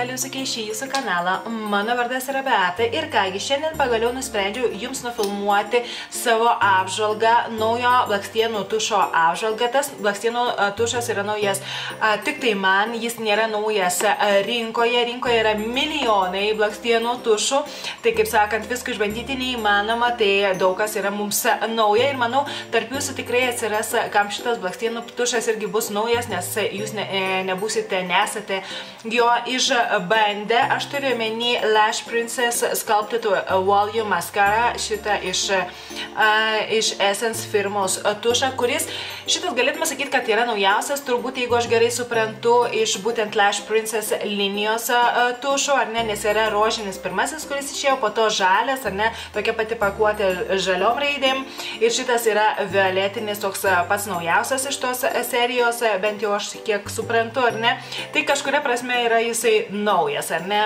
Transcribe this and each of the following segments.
vėl jūs sugrįžti į jūsų kanalą. Mano vardas yra Beata ir kągi, šiandien pagaliau nusprendžiau jums nufilmuoti savo apžvalgą, naujo blakstienų tušo apžvalgą. Tas blakstienų tušas yra naujas, tik tai man, jis nėra naujas rinkoje. Rinkoje yra milijonai blakstienų tušų, tai kaip sakant, viską išbandyti neįmanoma, tai daug kas yra mums nauja ir manau, tarp jūsų tikrai atsiras, kam šitas blakstienų tušas irgi bus naujas, nes jūs nesate jo išbandę. Aš turiu omeny Lash Princess Sculpted Volume Mascara, šitą iš Essence firmos tušą, kuris šitas galėtume sakyti, kad yra naujausias, turbūt, jeigu aš gerai suprantu, iš būtent Lash Princess linijos tušų, ar ne, nes yra rožinis pirmasis, kuris išėjo, po to žalias, ar ne, tokia pati pakuotė žaliom raidėm, ir šitas yra violetinis, toks pats naujausias iš tos serijos, bent jau aš kiek suprantu, ar ne. Tai kažkuria prasme yra jisai naujas, ar ne?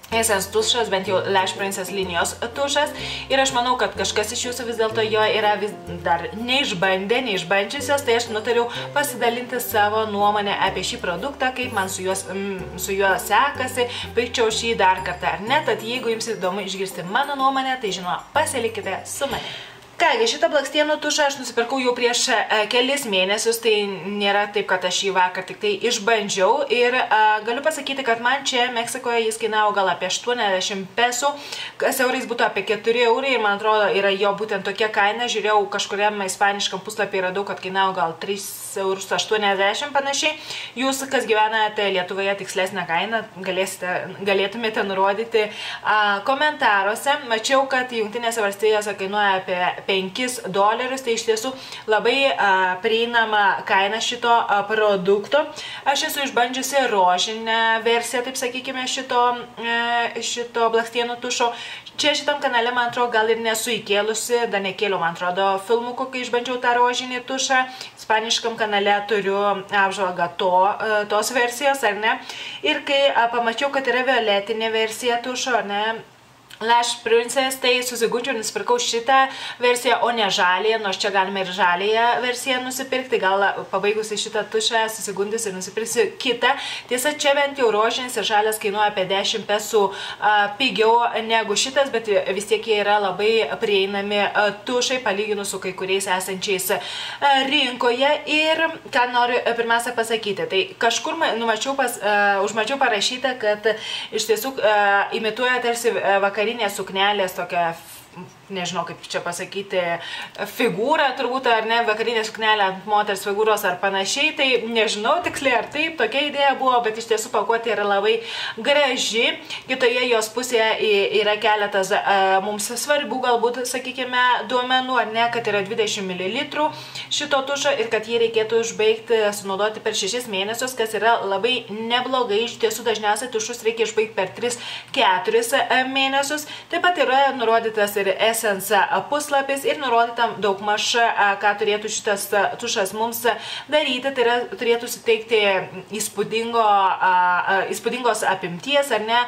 Essence tušas, bent jau Lash Princess linijos tušas. Ir aš manau, kad kažkas iš jūsų vis dėlto jo yra vis dar neišbandžiusios, tai aš nutariau pasidalinti savo nuomonę apie šį produktą, kaip man su juo sekasi, pirkčiau šį dar kartą, ar ne? Tad jeigu jums įdomu išgirsti mano nuomonę, tai žinoma, pasilikite su manimi. Kągi, šitą blakstienų tušą aš nusipirkau jau prieš kelis mėnesius, tai nėra taip, kad aš jį vakar tik tai išbandžiau. Ir galiu pasakyti, kad man čia Meksikoje jis kainavo gal apie 80 pesų, kas eurais būtų apie 4 eurai, ir man atrodo yra jo būtent tokia kaina. Žiūrėjau kažkuriam ispaniškam puslapį, radau, kad kainavo gal 3,80 € panašiai. Jūs, kas gyvenate Lietuvoje, tikslesnę kainą, galėtumėte nurodyti komentaruose. Mačiau, kad Jungtinėse valstijose kainuoja apie $5, tai iš tiesų labai prieinama kaina šito produkto. Aš esu išbandžiusi rožinę versiją, taip sakykime, šito blakstienų tušo. Čia šitam kanale, man atrodo, gal ir nesu įkėlusi, dar nekėliau, man atrodo, filmukų, kai išbandžiau tą rožinį tušą. Ispaniškam kanale turiu apžvalgą tos versijos, ar ne? Ir kai pamačiau, kad yra violetinė versija tušo, ar ne, Lash Princess, tai susigundžiau, nusipirkau šitą versiją, o ne žalėje, nors čia galime ir žalėje versiją nusipirkti, gal pabaigusi šitą tušą susigundys ir nusipirksiu kitą. Tiesa, čia bent jau rožinis ir žalės kainuoja apie 10 pesų pigiau negu šitas, bet vis tiek jie yra labai prieinami tušai, palyginus su kai kuriais esančiais rinkoje. Ir ką noriu pirmiausia pasakyti, tai kažkur užmačiau parašytą, kad iš tiesų imituoja tarsi vakarinės suknelės tokia, nežinau kaip čia pasakyti, figūrą turbūt, ar ne, vakarinė suknelė ant moters figūros ar panašiai, tai nežinau tiksliai ar taip, tokia idėja buvo, bet iš tiesų pakuotė yra labai graži. Kitoje jos pusėje yra keletas mums svarbių, galbūt, sakykime, duomenų, ar ne, kad yra 20 ml šito tušo ir kad jį reikėtų užbaigti, sunaudoti per 6 mėnesius, kas yra labai neblogai. Iš tiesų dažniausiai tušus reikia išbaigti per 3-4 mėnesius. Taip pat yra nurodytas ir Essence puslapis ir nurodytam daugmaž, ką turėtų šitas tušas mums daryti. Tai yra, turėtų suteikti įspūdingos apimties, ar ne,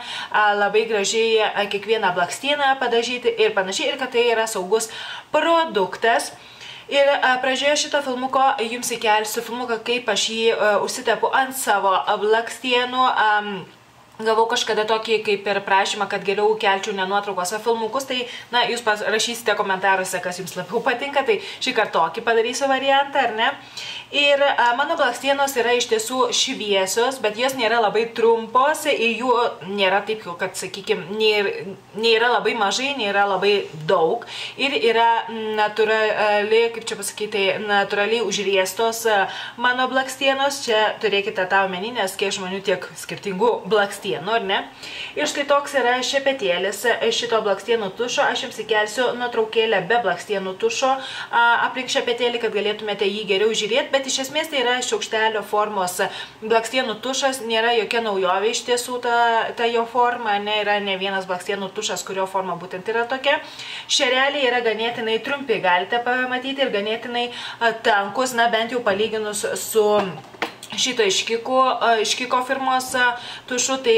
labai gražiai kiekvieną blakstieną padažyti ir panašiai, ir kad tai yra saugus produktas. Ir pradžioje šito filmuko jums įkelsiu filmuką, kaip aš jį užsitepu ant savo blakstienų. Gavau kažkada tokį kaip ir prašymą, kad geriau kelčiau ne nuotraukos, o filmukus, tai na, jūs rašysite komentaruose, kas jums labiau patinka, tai šį kartą tokį padarysiu variantą, ar ne? Ir mano blakstienos yra iš tiesų šviesios, bet jos nėra labai trumpos ir jų nėra taip, kad, sakykime, nėra labai mažai, nėra labai daug. Ir yra natūraliai, kaip čia pasakyti, natūraliai užriestos mano blakstienos. Čia turėkite tą omeny, nes kiek žmonių tiek skirtingų blakstienų, ar ne? Ir štai toks yra šepetėlis šito blakstienų tušo. Aš jums įkelsiu nuotraukėlę be blakstienų tušo aplink šepetėlį, kad galėtumėte jį geriau žiūrėti, bet iš esmės tai yra šaukštelio formos blakstienų tušas, nėra jokia naujovė iš tiesų ta jo forma, yra ne vienas blakstienų tušas, kurio forma būtent yra tokia. Šereliai yra ganėtinai trumpi, galite pamatyti, ir ganėtinai tankus, na bent jau palyginus su šito iš Kiko firmos tušų, tai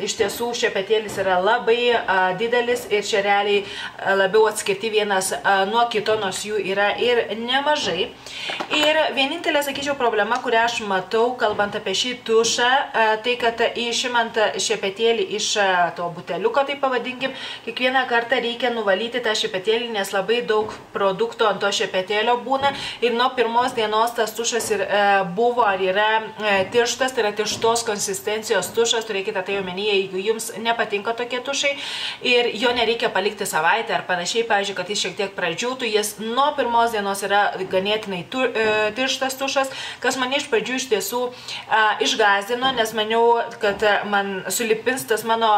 iš tiesų šepetėlis yra labai didelis ir čia realiai labiau atskirti vienas nuo kito, nors jų yra ir nemažai. Ir vienintelė, sakyčiau, problema, kurią aš matau, kalbant apie šį tušą, tai kad išimant šepetėlį iš to buteliuko, tai pavadinkim, kiekvieną kartą reikia nuvalyti tą šepetėlį, nes labai daug produktų ant to šepetėlio būna ir nuo pirmos dienos tas tušas ir buvo ar yra tirštas, tai yra tirštos konsistencijos tušas, turėkite tai omenyje, jeigu jums nepatinka tokie tušai ir jo nereikia palikti savaitę ar panašiai, pavyzdžiui, kad jis šiek tiek pradžiūtų, jis nuo pirmos dienos yra ganėtinai tirštas tušas, kas mane iš pradžių iš tiesų išgąsdino, nes maniau, kad man sulipins tas mano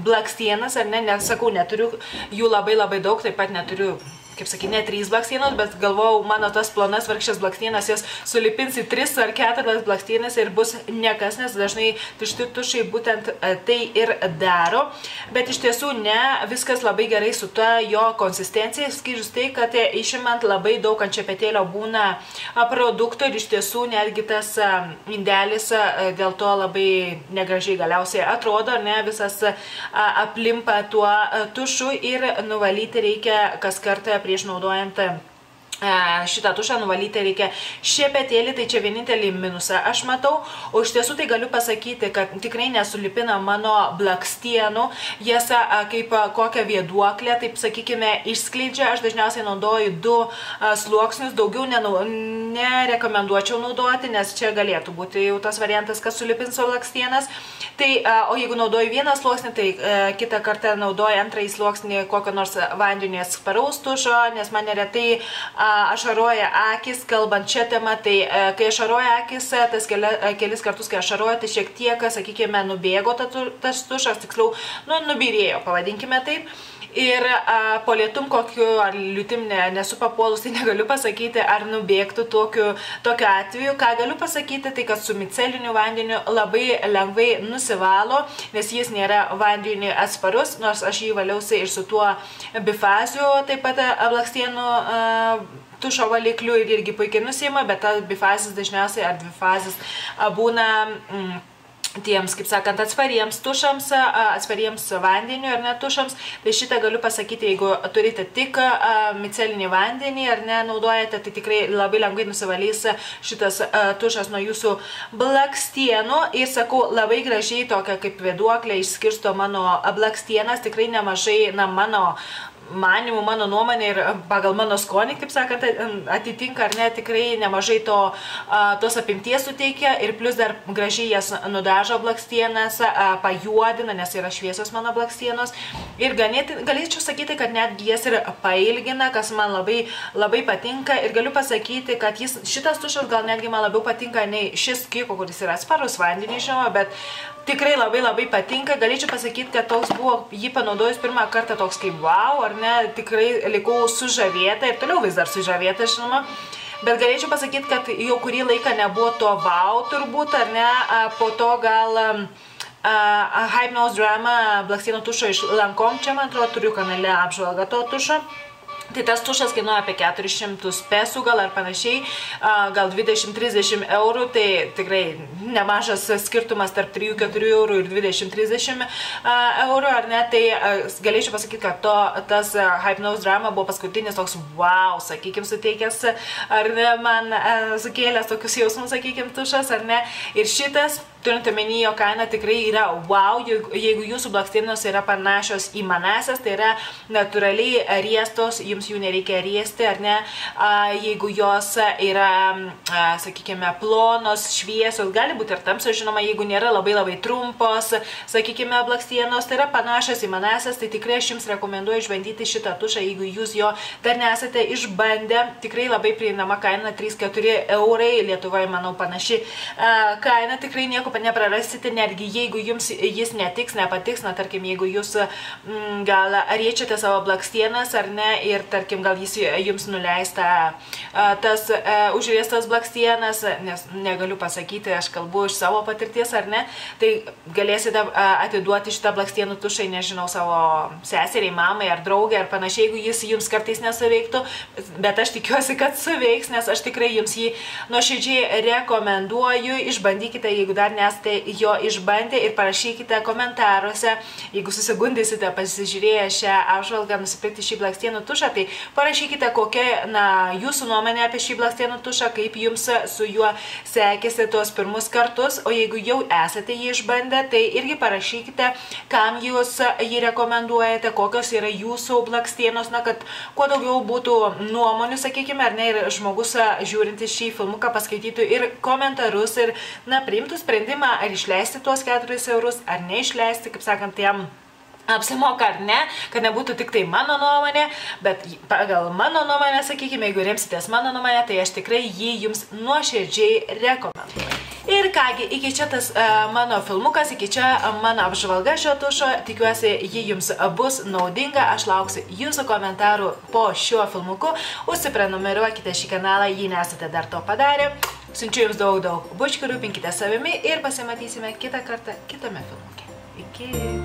blakstienas, ar ne, nesakau, neturiu jų labai daug, taip pat neturiu, kaip sakyti, ne 3 blakstienos, bet galvojau, mano tas plonas vargšės blakstienas, jas sulipins į 3 ar 4 blakstienas ir bus niekas, nes dažnai tušti tušai būtent tai ir daro. Bet iš tiesų ne, viskas labai gerai su ta jo konsistencija, skyrus tai, kad išimant labai daug ant šepetėlio būna produktų ir iš tiesų netgi tas indelis dėl to labai negražiai galiausiai atrodo, ne, visas aplimpa tuo tušu ir nuvalyti reikia kas kartą prieš naudojant šitą tušą, nuvalyti reikia šepetėlį, tai čia vienintelį minusą aš matau, o iš tiesų tai galiu pasakyti, kad tikrai nesulipina mano blakstienų, jas kaip kokią vėduoklę, taip sakykime, išskleidžia, aš dažniausiai naudoju 2 sluoksnius, daugiau nerekomenduočiau naudoti, nes čia galėtų būti jau tas variantas, kas sulipins blakstienas, tai, o jeigu naudoju 1 sluoksnį, tai kitą kartą naudoju 2 sluoksnį kokio nors vandeniu atsparaus tušo, nes man neretai ašaroja akis, kalbant šią temą, tai kai ašaroja akis, tas kelis kartus, kai ašaroja, tai šiek tiek, sakykime, nubėgo tas tušas, tiksliau, nubyrėjo, pavadinkime taip. Ir po lietum kokiu ar liūtim nesu papuolus, tai negaliu pasakyti, ar nubėgtų tokiu atveju. Ką galiu pasakyti, tai kad su miceliniu vandeniu labai lengvai nusivalo, nes jis nėra vandeniui atsparus, nors aš jį valiausi ir su tuo bifaziu, taip pat blakstienų tušo valikliu ir irgi puikiai nusima, bet tas bifazis dažniausiai ar dvifazis būna tiems, kaip sakant, atspariems tušams, atspariems vandeniu ar ne tušams, tai šitą galiu pasakyti, jeigu turite tik micelinį vandenį ar ne naudojate, tai tikrai labai lengvai nusivalys šitas tušas nuo jūsų blakstienų ir sakau, labai gražiai tokia kaip vėduoklė išskirsto mano blakstienas, tikrai nemažai, mano manimų, mano nuomonė ir pagal mano skonį, kaip sakant, atitinka ar ne, tikrai nemažai tos apimties suteikia ir plus dar gražiai jas nudažo blakstienas, pajuodina, nes yra šviesos mano blakstienos ir galėčiau sakyti, kad netgi jas ir pailgina, kas man labai patinka ir galiu pasakyti, kad šitas tušas gal netgi man labiau patinka nei šis Kiko, kuris yra atsparus vandeniui, žinoma, bet tikrai labai patinka. Galėčiau pasakyti, kad toks buvo, jį panaudojus pirmą kartą toks kaip wow, ar ne, tikrai likau sužavėta ir toliau vis dar sužavėta, žinoma. Bet galėčiau pasakyti, kad jau kurį laiką nebuvo to wow turbūt, ar ne, po to gal Hypnose Drama blakstienų tušo iš Lancome, čia man atrodo turiu kanale apžvalgą to tušo. Tai tas tušas kainuoja apie 400 pesų gal ar panašiai, gal 20-30 eurų, tai tikrai nemažas skirtumas tarp 3-4 eurų ir 20-30 eurų, ar ne, tai galėčiau pasakyti, kad tas Hypnose Drama buvo paskutinis toks wow, sakykim, suteikęs, ar ne, man sukėlęs tokius jausmus, sakykim, tušas, ar ne, ir šitas, turint omeny, jo kaina tikrai yra wow, jeigu jūsų blakstienos yra panašios į manasias, tai yra natūraliai riestos, jums jų nereikia riesti, ar ne, jeigu jos yra, sakykime, plonos, šviesos, gali būti ir tamsios, žinoma, jeigu nėra labai trumpos, sakykime, blakstienos, tai yra panašios į manasias, tai tikrai aš jums rekomenduoju išbandyti šitą tušą, jeigu jūs jo dar nesate išbandę, tikrai labai prieinama kaina 3-4 eurai, Lietuvoje, manau, panaši kaina, tikrai nieko nieko neprarasite, netgi jeigu jums jis netiks, nepatiks, na tarkim, jeigu jūs gal riečiate savo blakstienas ar ne, ir tarkim, gal jis jums nuleista tas užriestas blakstienas, nes negaliu pasakyti, aš kalbu iš savo patirties ar ne, tai galėsite atiduoti šitą blakstienų tušą, nežinau, savo seseriai, mamai ar draugė ar panašiai, jeigu jis jums kartais nesuveiktų, bet aš tikiuosi, kad suveiks, nes aš tikrai jums jį nuoširdžiai rekomenduoju, išbandykite, jeigu dar nesate jo išbandę ir parašykite komentaruose, jeigu susigundysite pasižiūrėję šią apžvalgą nusipirkti šį blakstienų tušą, tai parašykite, kokia jūsų nuomonė apie šį blakstienų tušą, kaip jums su juo sekėsi tuos pirmus kartus, o jeigu jau esate jį išbandę, tai irgi parašykite, kam jūs jį rekomenduojate, kokios yra jūsų blakstienos, na, kad kuo daugiau būtų nuomonių, sakykime, ar ne, ir žmogus žiūrintis šį filmuką paskaitytų ir komentarus ir, na, priimtų sprendimą, ar išleisti tuos 4 eurus, ar neišleisti, kaip sakant, jam apsimoka ar ne, kad nebūtų tik tai mano nuomonė, bet pagal mano nuomonę, sakykime, jeigu remsitės mano nuomonę, tai aš tikrai jį jums nuoširdžiai rekomenduoju. Ir kągi, iki čia tas mano filmukas, iki čia mano apžvalga šio tušo, tikiuosi, ji jums bus naudinga, aš lauksiu jūsų komentarų po šiuo filmuku, užsiprenumeruokite šį kanalą, jei nesate dar to padarę, siunčiu jums daug bučkių, rūpinkite savimi ir pasimatysime kitą kartą kitame filmuke. Iki!